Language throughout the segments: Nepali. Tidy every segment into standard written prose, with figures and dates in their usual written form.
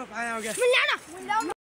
आया हो गया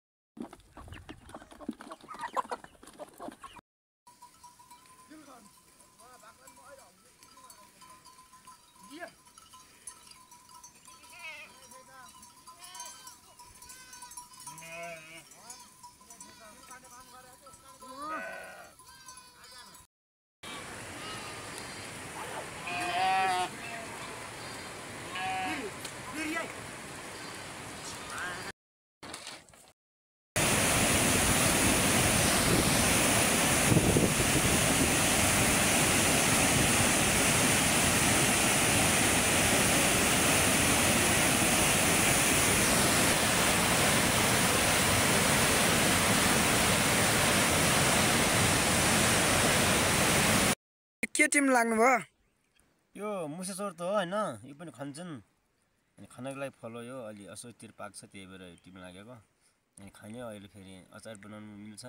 के टिम लाग्नु भयो यो मुसेसोर त हो हैन यो पनि खान्छन् अनि खानको लागि फलो यो अलि असोतिर पाक्छ त्यही भएर टिम लागेको अनि खाने अहिले फेरि अचार बनाउनु मिल्छ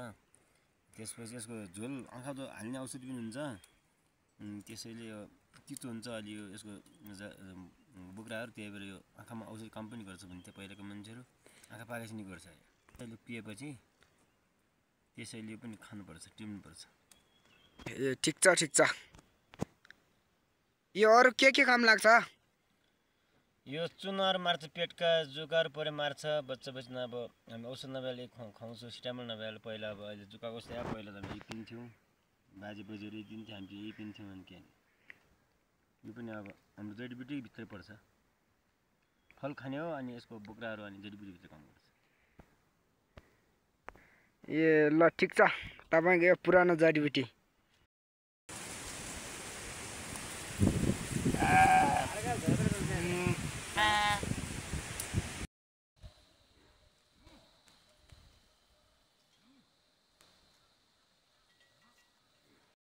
त्यसपछि यसको झोल आँखादो हाल्ने औषधि पनि हुन्छ त्यसैले यो तितो हुन्छ अलि यो यसको बुक्राहरू त्यही भएर यो आँखामा औषधि काम पनि गर्छ भन्थे पहिलाको मान्छेहरू आँखा पाकेपछि नि गर्छ अहिले पिएपछि त्यसैले यो पनि खानुपर्छ टिम्नुपर्छ ए ठिक छ यो अरु के काम लाग्छ यो चुनार मार्छ पेटका जुकाहरू परे मार्छ बच्चा अब हामी औषध नभएले खुवाउँछौँ सिटामल नभएले पहिला अब अहिले जुकाको स्या पहिला त यही पिन्थ्यौँ बाजे बोजूहरू दिन्थ्यो हामी यही पिन्थ्यौँ अनि के यो पनि अब हाम्रो जडीबुटी भित्रै पर्छ फल खाने हो अनि यसको बोक्राहरू अनि जडीबुटी भित्र काम गर्छ ए ल ठिक छ तपाईको यो पुरानो जडीबुटी